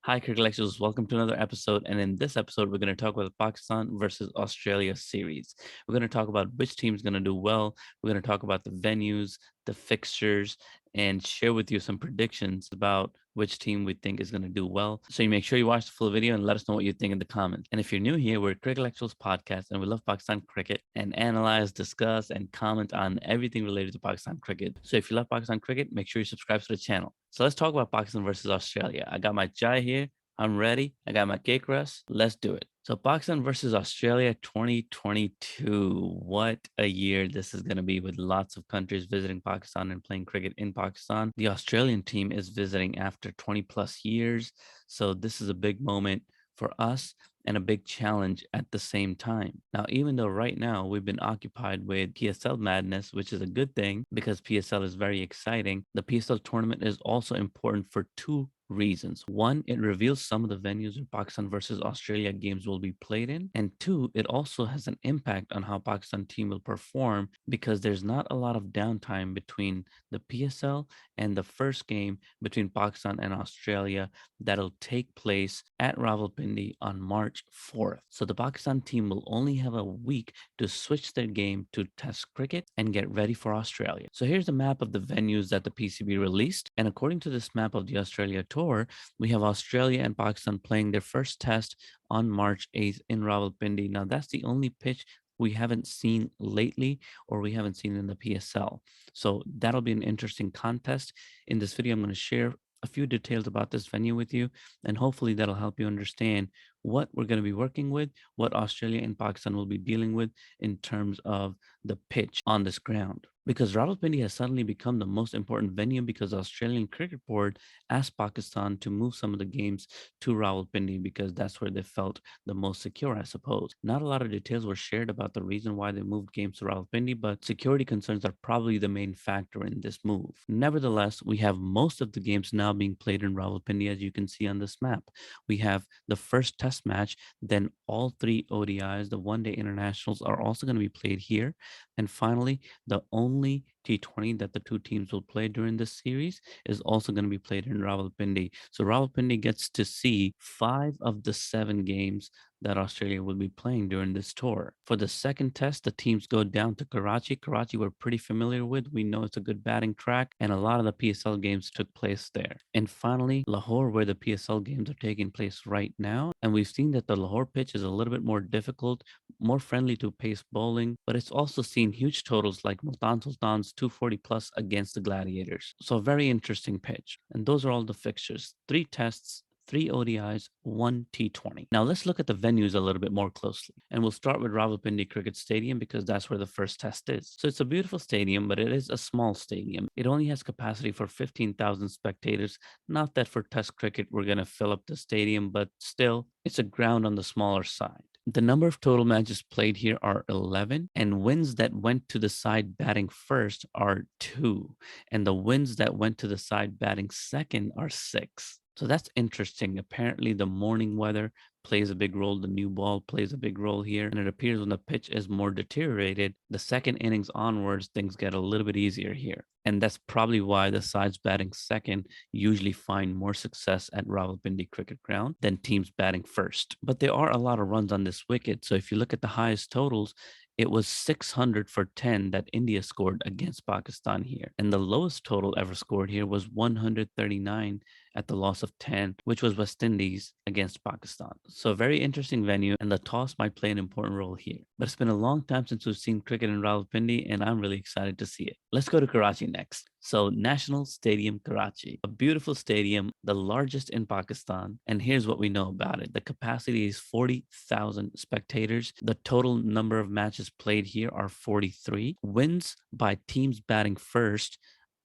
Hi, Crickellectuals. Welcome to another episode. And in this episode, we're going to talk about the Pakistan versus Australia series. We're going to talk about which team's going to do well. We're going to talk about the venues, the fixtures, and share with you some predictions about which team we think is going to do well. So you make sure you watch the full video and let us know what you think in the comments. And if you're new here, we're a Crickellectuals podcast and we love Pakistan cricket and analyze, discuss, and comment on everything related to Pakistan cricket. So if you love Pakistan cricket, make sure you subscribe to the channel. So let's talk about Pakistan versus Australia. I got my chai here. I'm ready. I got my cake rest. Let's do it. So Pakistan versus Australia 2022. What a year this is going to be with lots of countries visiting Pakistan and playing cricket in Pakistan. The Australian team is visiting after 20 plus years. So this is a big moment for us and a big challenge at the same time. Now, even though right now we've been occupied with PSL madness, which is a good thing because PSL is very exciting, the PSL tournament is also important for two reasons. One, it reveals some of the venues where Pakistan versus Australia games will be played in. And two, it also has an impact on how Pakistan team will perform because there's not a lot of downtime between the PSL and the first game between Pakistan and Australia that'll take place at Rawalpindi on March 4th. So the Pakistan team will only have a week to switch their game to Test cricket and get ready for Australia. So here's a map of the venues that the PCB released. And according to this map of the Australia tour, we have Australia and Pakistan playing their first test on March 8th in Rawalpindi. Now, that's the only pitch we haven't seen lately or we haven't seen in the PSL. So that'll be an interesting contest. In this video, I'm going to share a few details about this venue with you, and hopefully that'll help you understand what we're going to be working with, what Australia and Pakistan will be dealing with in terms of the pitch on this ground. Because Rawalpindi has suddenly become the most important venue because the Australian Cricket Board asked Pakistan to move some of the games to Rawalpindi because that's where they felt the most secure, I suppose. Not a lot of details were shared about the reason why they moved games to Rawalpindi, but security concerns are probably the main factor in this move. Nevertheless, we have most of the games now being played in Rawalpindi, as you can see on this map. We have the first test match, then all three ODIs, the one-day internationals, are also going to be played here. And finally, the only T20 that the two teams will play during this series is also going to be played in Rawalpindi. So Rawalpindi gets to see 5 of the 7 games that Australia will be playing during this tour. For the second test, the teams go down to Karachi. Karachi we're pretty familiar with. We know it's a good batting track, and a lot of the PSL games took place there. And finally, Lahore, where the PSL games are taking place right now. And we've seen that the Lahore pitch is a little bit more difficult, more friendly to pace bowling, but it's also seen huge totals like multansultans 240 plus against the Gladiators. So a very interesting pitch. And those are all the fixtures. 3 tests, 3 ODIs, 1 T20. Now let's look at the venues a little bit more closely. And we'll start with Rawalpindi Cricket Stadium because that's where the first test is. So it's a beautiful stadium, but it is a small stadium. It only has capacity for 15,000 spectators. Not that for Test cricket we're going to fill up the stadium, but still, it's a ground on the smaller side. The number of total matches played here are 11, and wins that went to the side batting first are 2, and the wins that went to the side batting second are 6. So that's interesting. Apparently, the morning weather plays a big role. The new ball plays a big role here. And it appears when the pitch is more deteriorated, the second innings onwards, things get a little bit easier here. And that's probably why the sides batting second usually find more success at Rawalpindi Cricket Ground than teams batting first. But there are a lot of runs on this wicket. So if you look at the highest totals, it was 600 for 10 that India scored against Pakistan here. And the lowest total ever scored here was 139 at the loss of 10, which was West Indies against Pakistan. So a very interesting venue, and the toss might play an important role here. But it's been a long time since we've seen cricket in Rawalpindi, and I'm really excited to see it. Let's go to Karachi next. So National Stadium Karachi, a beautiful stadium, the largest in Pakistan. And here's what we know about it. The capacity is 40,000 spectators. The total number of matches played here are 43. Wins by teams batting first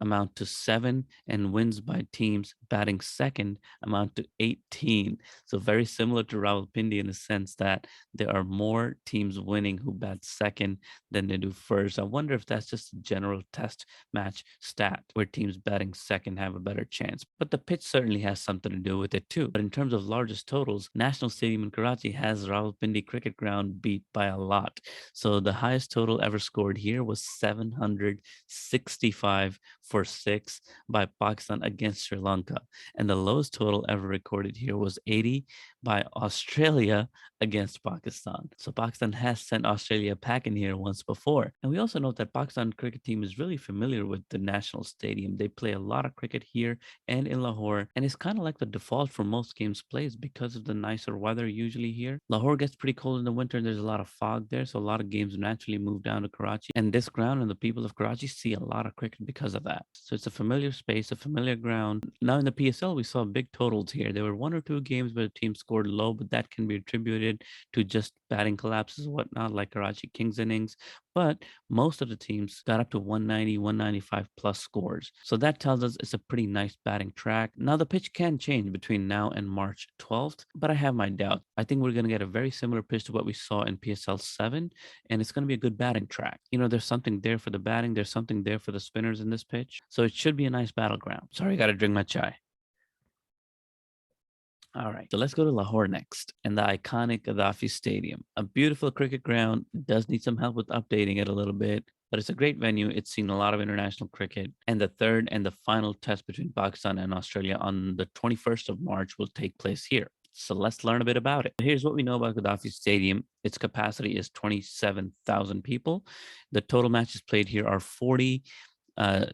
amount to 7, and wins by teams batting second amount to 18. So very similar to Rawalpindi in the sense that there are more teams winning who bat second than they do first. I wonder if that's just a general test match stat where teams batting second have a better chance. But the pitch certainly has something to do with it too. But in terms of largest totals, National Stadium in Karachi has Rawalpindi Cricket Ground beat by a lot. So the highest total ever scored here was 765 for 6 by Pakistan against Sri Lanka. And the lowest total ever recorded here was 80 by Australia against Pakistan. So Pakistan has sent Australia packing here once before. And we also note that Pakistan cricket team is really familiar with the national stadium. They play a lot of cricket here and in Lahore, and it's kind of like the default for most games plays because of the nicer weather usually here. Lahore gets pretty cold in the winter and there's a lot of fog there, so a lot of games naturally move down to Karachi. And this ground and the people of Karachi see a lot of cricket because of that. So it's a familiar space, a familiar ground. Now in the PSL, we saw big totals here. There were one or two games where the team scored low, but that can be attributed to just batting collapses and whatnot, like Karachi Kings innings. But most of the teams got up to 190, 195 plus scores. So that tells us it's a pretty nice batting track. Now, the pitch can change between now and March 12th, but I have my doubt. I think we're going to get a very similar pitch to what we saw in PSL 7, and it's going to be a good batting track. You know, there's something there for the batting, there's something there for the spinners in this pitch. So it should be a nice battleground. Sorry, I got to drink my chai. All right, so let's go to Lahore next and the iconic Gaddafi Stadium. A beautiful cricket ground. Does need some help with updating it a little bit, but it's a great venue. It's seen a lot of international cricket. And the third and the final test between Pakistan and Australia on the 21st of March will take place here. So let's learn a bit about it. Here's what we know about Gaddafi Stadium. Its capacity is 27,000 people. The total matches played here are 40.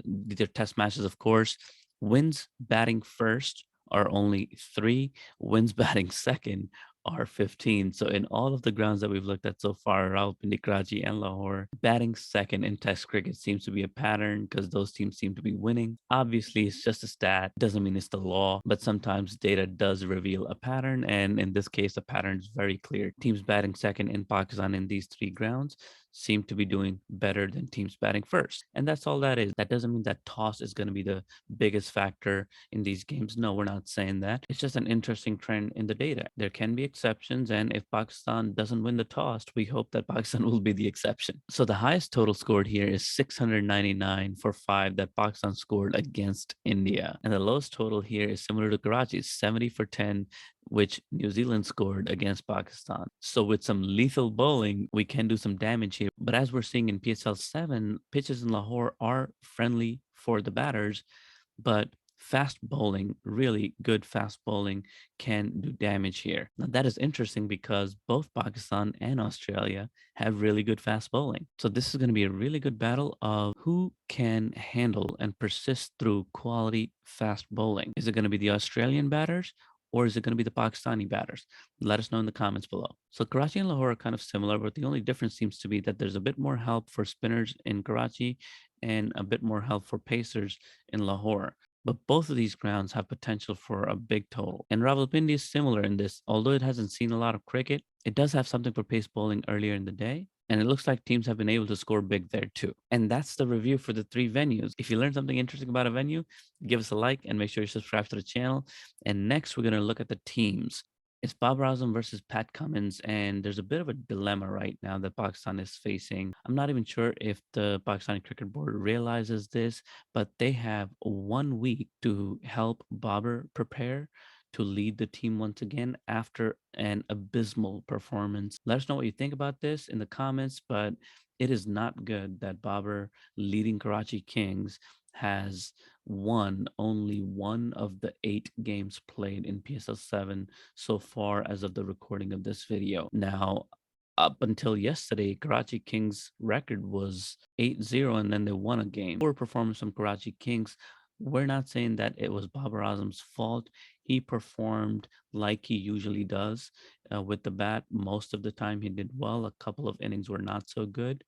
These are test matches, of course. Wins batting first are only 3, wins batting second are 15. So in all of the grounds that we've looked at so far, Rawalpindi, Karachi, and Lahore, batting second in Test cricket seems to be a pattern because those teams seem to be winning. Obviously, it's just a stat, doesn't mean it's the law, but sometimes data does reveal a pattern, and in this case, the pattern is very clear. Teams batting second in Pakistan in these 3 grounds seem to be doing better than teams batting first. And that's all that is. That doesn't mean that toss is going to be the biggest factor in these games. No, we're not saying that. It's just an interesting trend in the data. There can be exceptions, and if Pakistan doesn't win the toss, we hope that Pakistan will be the exception. So the highest total scored here is 699 for 5 that Pakistan scored against India. And the lowest total here is similar to Karachi's 70 for 10, which New Zealand scored against Pakistan. So with some lethal bowling, we can do some damage here. But as we're seeing in PSL 7, pitches in Lahore are friendly for the batters, but fast bowling, really good fast bowling, can do damage here. Now, that is interesting because both Pakistan and Australia have really good fast bowling. So this is going to be a really good battle of who can handle and persist through quality fast bowling. Is it going to be the Australian batters, or is it going to be the Pakistani batters? Let us know in the comments below. So Karachi and Lahore are kind of similar, but the only difference seems to be that there's a bit more help for spinners in Karachi and a bit more help for pacers in Lahore. But both of these grounds have potential for a big total. And Rawalpindi is similar in this. Although it hasn't seen a lot of cricket, it does have something for pace bowling earlier in the day. And it looks like teams have been able to score big there too. And that's the review for the 3 venues. If you learned something interesting about a venue, give us a like and make sure you subscribe to the channel. And next, we're going to look at the teams. It's babarazam versus Pat Cummins, and there's a bit of a dilemma right now that Pakistan is facing. I'm not even sure if the Pakistani Cricket Board realizes this, but they have 1 week to help Babar prepare to lead the team once again after an abysmal performance. Let us know what you think about this in the comments, but it is not good that Babar leading Karachi Kings has won only 1 of the 8 games played in PSL 7 so far as of the recording of this video. Now, up until yesterday, Karachi Kings record was 8-0, and then they won a game. Poor performance from Karachi Kings. We're not saying that it was Babar Azam's fault. He performed like he usually does with the bat. Most of the time he did well. A couple of innings were not so good.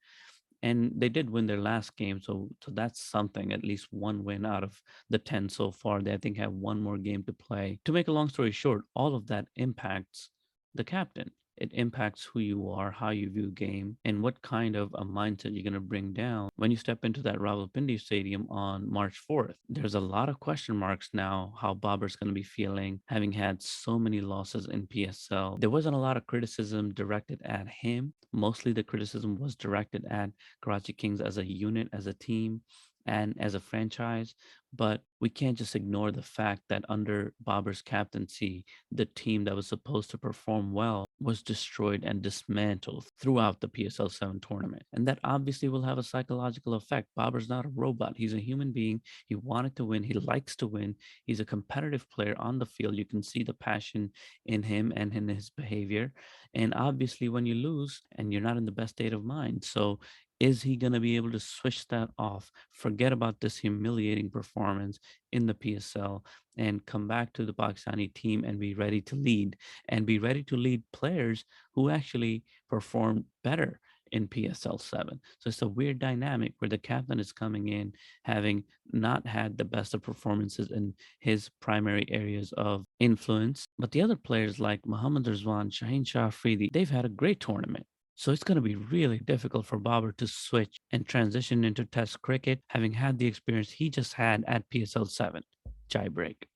And they did win their last game, so that's something. At least 1 win out of the 10 so far. They, I think, have 1 more game to play. To make a long story short, all of that impacts the captain. It impacts who you are, how you view game, and what kind of a mindset you're going to bring down when you step into that Rawalpindi Stadium on March 4th. There's a lot of question marks now how Babar's going to be feeling, having had so many losses in PSL. There wasn't a lot of criticism directed at him. Mostly the criticism was directed at Karachi Kings as a unit, as a team, and as a franchise. But we can't just ignore the fact that under Babar's captaincy, the team that was supposed to perform well was destroyed and dismantled throughout the PSL 7 tournament. And that obviously will have a psychological effect. Babar's not a robot. He's a human being. He wanted to win. He likes to win. He's a competitive player on the field. You can see the passion in him and in his behavior. And obviously, when you lose and you're not in the best state of mind. So, is he going to be able to switch that off, forget about this humiliating performance in the PSL, and come back to the Pakistani team and be ready to lead? And be ready to lead players who actually perform better in PSL 7. So it's a weird dynamic where the captain is coming in having not had the best of performances in his primary areas of influence. But the other players like mohammadrizwan, Shaheen Shah Afridi, they've had a great tournament. So it's going to be really difficult for Babar to switch and transition into Test cricket, having had the experience he just had at PSL 7. Chai break.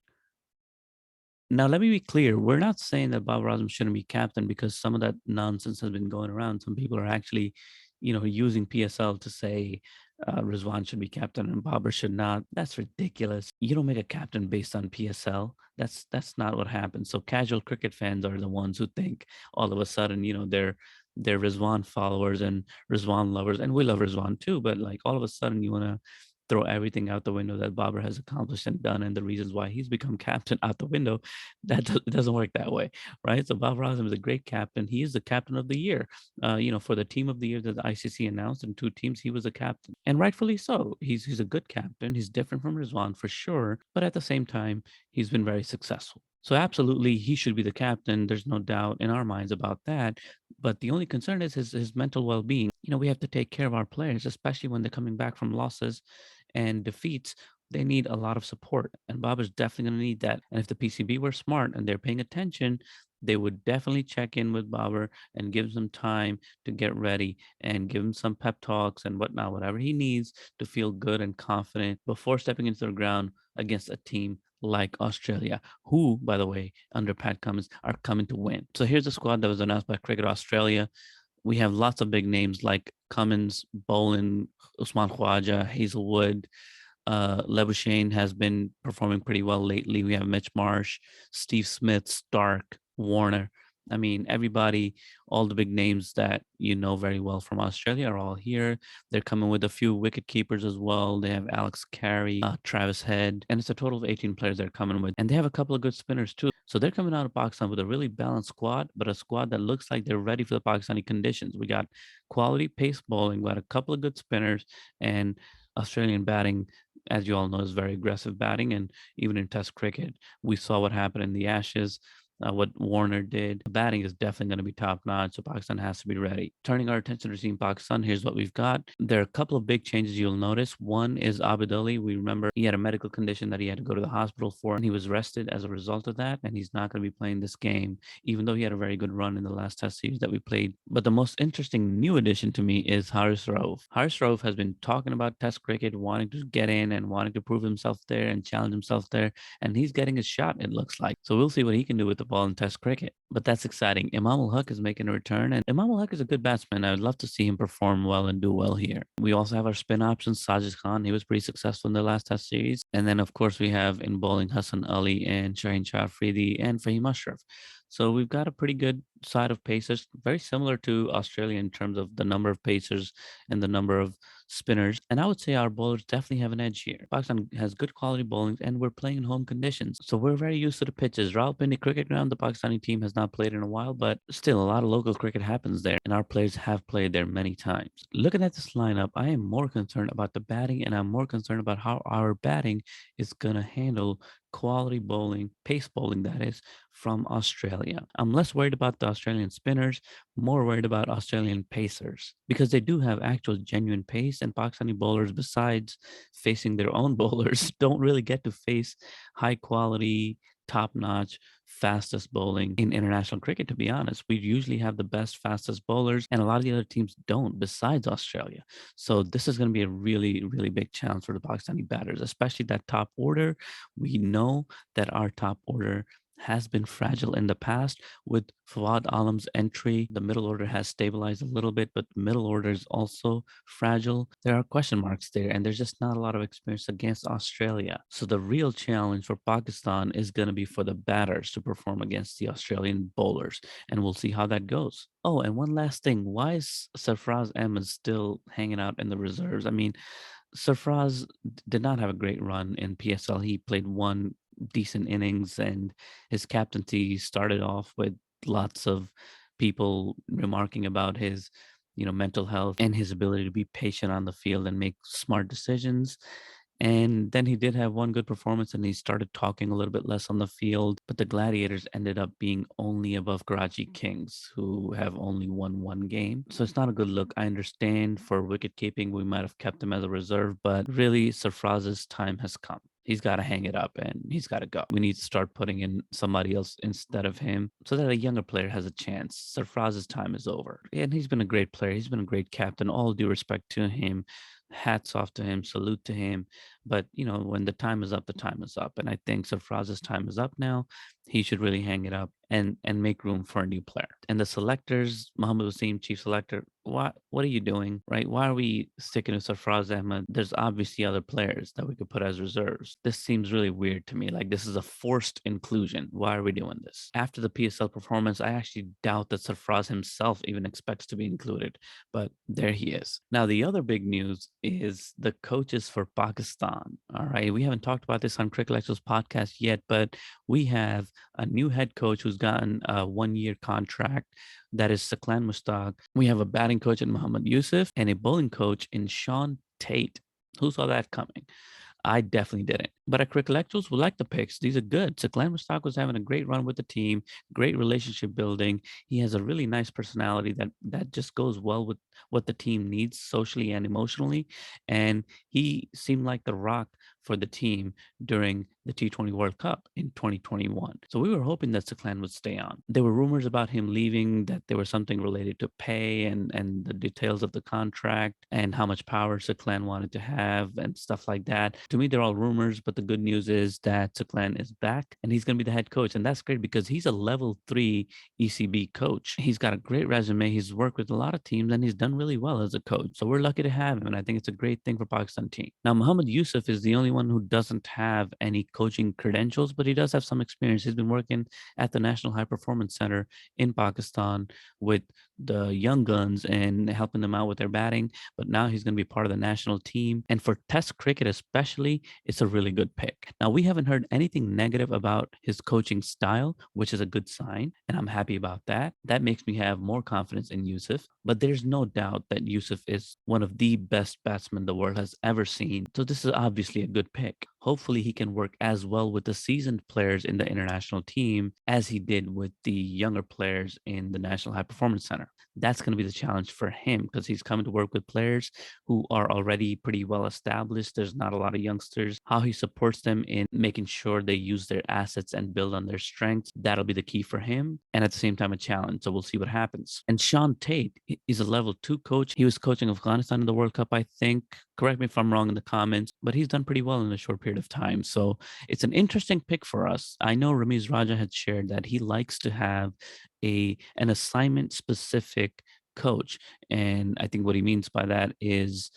Now, let me be clear. We're not saying that babarazam shouldn't be captain because some of that nonsense has been going around. Some people are actually, using PSL to say Rizwan should be captain and Babar should not. That's ridiculous. You don't make a captain based on PSL. That's not what happens. So casual cricket fans are the ones who think all of a sudden, they're Rizwan followers and Rizwan lovers, and we love Rizwan too. But like all of a sudden, you want to throw everything out the window that Babar has accomplished and done, and the reasons why he's become captain out the window. It doesn't work that way, right? So Babar Azam is a great captain. He is the captain of the year. For the team of the year that the ICC announced in two teams, he was a captain, and rightfully so. He's a good captain. He's different from Rizwan for sure, but at the same time, he's been very successful. So absolutely, he should be the captain. There's no doubt in our minds about that. But the only concern is his mental well-being. We have to take care of our players, especially when they're coming back from losses and defeats. They need a lot of support, and Baba's definitely going to need that. And if the PCB were smart and they're paying attention, they would definitely check in with Babar and give him some time to get ready and give him some pep talks and whatnot, whatever he needs to feel good and confident before stepping into the ground against a team like Australia, who, by the way, under Pat Cummins, are coming to win. So here's the squad that was announced by Cricket Australia. We have lots of big names like Cummins, Boland, Usman Khwaja, Hazelwood. Labuschagne has been performing pretty well lately. We have Mitch Marsh, Steve Smith, Stark, Warner. I mean, everybody, all the big names that you know very well from Australia are all here. They're coming with a few wicket keepers as well. They have Alex Carey, Travis Head, and it's a total of 18 players they're coming with. And they have a couple of good spinners too. So they're coming out of Pakistan with a really balanced squad, but a squad that looks like they're ready for the Pakistani conditions. We got quality pace bowling, we got a couple of good spinners, and Australian batting, as you all know, is very aggressive batting. And even in Test cricket, we saw what happened in the Ashes. What Warner did. The batting is definitely going to be top notch, so Pakistan has to be ready. Turning our attention to Team Pakistan, here's what we've got. There are a couple of big changes you'll notice. One is Abid Ali. We remember he had a medical condition that he had to go to the hospital for, and he was rested as a result of that, and he's not going to be playing this game, even though he had a very good run in the last Test series that we played. But the most interesting new addition to me is Haris Rauf. Haris Rauf has been talking about Test cricket, wanting to get in and wanting to prove himself there and challenge himself there, and he's getting his shot, it looks like. So we'll see what he can do with the ball in Test cricket. But that's exciting. Imam ul Haq is making a return, and Imam ul Haq is a good batsman. I would love to see him perform well and do well here. We also have our spin options, Sajid Khan. He was pretty successful in the last Test series. And then, of course, we have in bowling Hassan Ali and Shaheen Shah Afridi and Fahim Ashraf. So we've got a pretty good side of pacers, very similar to Australia in terms of the number of pacers and the number of spinners. And I would say our bowlers definitely have an edge here. Pakistan has good quality bowling and we're playing in home conditions. So we're very used to the pitches. Rawalpindi Cricket Ground, the Pakistani team has not played in a while, but still a lot of local cricket happens there. And our players have played there many times. Looking at this lineup, I am more concerned about the batting and I'm more concerned about how our batting is going to handle quality bowling, pace bowling that is, from Australia. I'm less worried about the Australian spinners, more worried about Australian pacers because they do have actual genuine pace, and Pakistani bowlers, besides facing their own bowlers, don't really get to face high quality, top notch, fastest bowling in international cricket, to be honest. We usually have the best, fastest bowlers, and a lot of the other teams don't, besides Australia. So this is going to be a really, really big challenge for the Pakistani batters, especially that top order. We know that our top order has been fragile in the past. With Fawad Alam's entry, the middle order has stabilized a little bit, but the middle order is also fragile. There are question marks there, and there's just not a lot of experience against Australia. So the real challenge for Pakistan is going to be for the batters to perform against the Australian bowlers, and we'll see how that goes. Oh, and one last thing. Why is Sarfraz Ahmed still hanging out in the reserves? I mean, Sarfraz did not have a great run in PSL. He played one decent innings, and his captaincy started off with lots of people remarking about his, mental health and his ability to be patient on the field and make smart decisions. And then he did have one good performance and he started talking a little bit less on the field. But the Gladiators ended up being only above Karachi Kings, who have only won one game. So it's not a good look. I understand for wicket keeping, we might have kept him as a reserve, but really, Sarfraz's time has come. He's got to hang it up and he's got to go. We need to start putting in somebody else instead of him so that a younger player has a chance. Sarfraz's time is over. And he's been a great player. He's been a great captain. All due respect to him. Hats off to him. Salute to him. But when the time is up, the time is up. And I think Sarfraz's time is up now. He should really hang it up and make room for a new player. And the selectors, Mohammed Wasim, chief selector, what are you doing? Right? Why are we sticking to Sarfraz Ahmed? There's obviously other players that we could put as reserves. This seems really weird to me. Like this is a forced inclusion. Why are we doing this? After the PSL performance, I actually doubt that Sarfraz himself even expects to be included. But there he is. Now, the other big news is the coaches for Pakistan. All right. We haven't talked about this on Crickellectuals podcast yet, but we have a new head coach who's gotten a 1-year contract. That is Saklan Mushtaq. We have a batting coach in Muhammad Yusuf and a bowling coach in Sean Tate. Who saw that coming? I definitely didn't. But at Crickellectuals, we like the picks. These are good. So Glenn Mustak was having a great run with the team, great relationship building. He has a really nice personality that just goes well with what the team needs socially and emotionally. And he seemed like the rock for the team during the T20 World Cup in 2021. So we were hoping that Saklan would stay on. There were rumors about him leaving, that there was something related to pay and the details of the contract and how much power Saklan wanted to have and stuff like that. To me, they're all rumors, but the good news is that Saklan is back and he's going to be the head coach. And that's great because he's a level 3 ECB coach. He's got a great resume. He's worked with a lot of teams and he's done really well as a coach. So we're lucky to have him. And I think it's a great thing for Pakistan team. Now, Muhammad Yusuf is the only one who doesn't have any coaching credentials, but he does have some experience. He's been working at the National High Performance Center in Pakistan with the young guns and helping them out with their batting. But now he's going to be part of the national team. And for Test cricket, especially, it's a really good pick. Now, we haven't heard anything negative about his coaching style, which is a good sign. And I'm happy about that. That makes me have more confidence in Yusuf. But there's no doubt that Yusuf is one of the best batsmen the world has ever seen. So this is obviously a good pick. Hopefully, he can work as well with the seasoned players in the international team as he did with the younger players in the National High Performance Center. That's going to be the challenge for him because he's coming to work with players who are already pretty well established. There's not a lot of youngsters. How he supports them in making sure they use their assets and build on their strengths, that'll be the key for him. And at the same time, a challenge. So we'll see what happens. And Sean Tate is a level 2 coach. He was coaching Afghanistan in the World Cup, I think. Correct me if I'm wrong in the comments, but he's done pretty well in a short period of time. So it's an interesting pick for us. I know Ramiz Raja had shared that he likes to have an assignment specific coach. And I think what he means by that is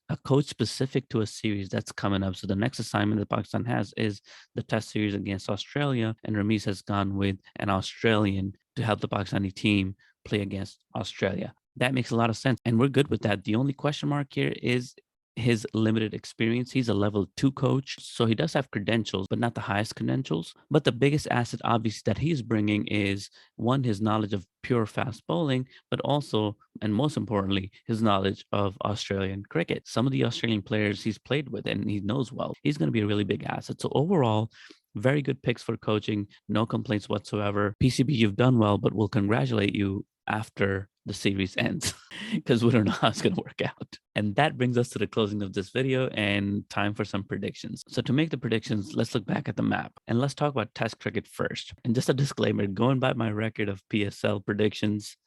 a coach specific to a series that's coming up. So the next assignment that Pakistan has is the test series against Australia. And Ramiz has gone with an Australian to help the Pakistani team play against Australia. That makes a lot of sense. And we're good with that. The only question mark here is his limited experience. He's a level 2 coach, so he does have credentials, but not the highest credentials. But the biggest asset, obviously, that he's bringing is one, his knowledge of pure fast bowling, but also, and most importantly, his knowledge of Australian cricket. Some of the Australian players he's played with and he knows well. He's going to be a really big asset. So overall, very good picks for coaching. No complaints whatsoever. PCB, you've done well, but we'll congratulate you after the series ends because we don't know how it's going to work out. And that brings us to the closing of this video and time for some predictions. So to make the predictions, let's look back at the map and let's talk about Test cricket first. And just a disclaimer, going by my record of PSL predictions,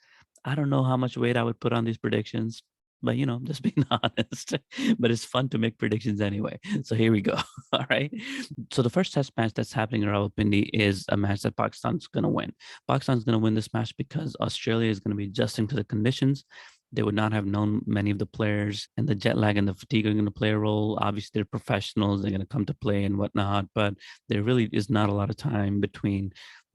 I don't know how much weight I would put on these predictions. but just being honest. But it's fun to make predictions anyway. So here we go. All right. So the first test match that's happening in Rawalpindi is a match that Pakistan's going to win. Pakistan's going to win this match because Australia is going to be adjusting to the conditions. They would not have known many of the players, and the jet lag and the fatigue are going to play a role. Obviously, they're professionals; they're going to come to play and whatnot. But there really is not a lot of time between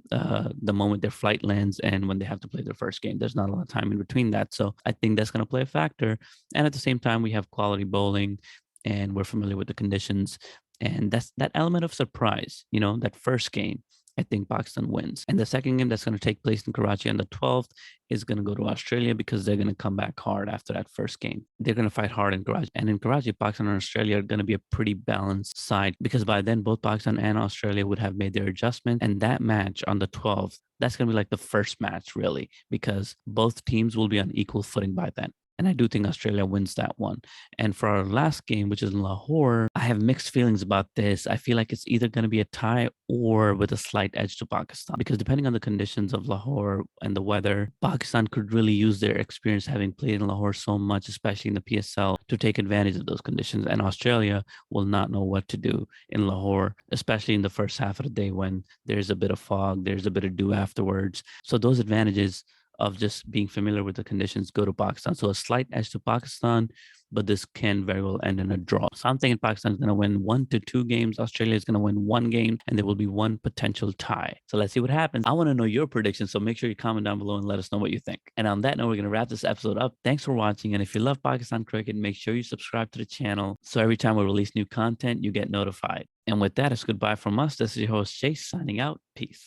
the moment their flight lands and when they have to play their first game. There's not a lot of time in between that. So I think that's going to play a factor. And at the same time, we have quality bowling and we're familiar with the conditions. And that's that element of surprise, that first game. I think Pakistan wins. And the second game that's going to take place in Karachi on the 12th is going to go to Australia because they're going to come back hard after that first game. They're going to fight hard in Karachi. And in Karachi, Pakistan and Australia are going to be a pretty balanced side because by then both Pakistan and Australia would have made their adjustment. And that match on the 12th, that's going to be like the first match, really, because both teams will be on equal footing by then. And I do think Australia wins that one. And for our last game, which is in Lahore, I have mixed feelings about this. I feel like it's either going to be a tie or with a slight edge to Pakistan. Because depending on the conditions of Lahore and the weather, Pakistan could really use their experience having played in Lahore so much, especially in the PSL, to take advantage of those conditions. And Australia will not know what to do in Lahore, especially in the first half of the day when there's a bit of fog, there's a bit of dew afterwards. So those advantages of just being familiar with the conditions go to Pakistan. So a slight edge to Pakistan, but this can very well end in a draw. So I'm thinking Pakistan is going to win 1 to 2 games. Australia is going to win 1 game, and there will be one potential tie. So let's see what happens. I want to know your predictions, so make sure you comment down below and let us know what you think. And on that note, we're going to wrap this episode up. Thanks for watching, and if you love Pakistan cricket, make sure you subscribe to the channel so every time we release new content, you get notified. And with that, it's goodbye from us. This is your host, Chase, signing out. Peace.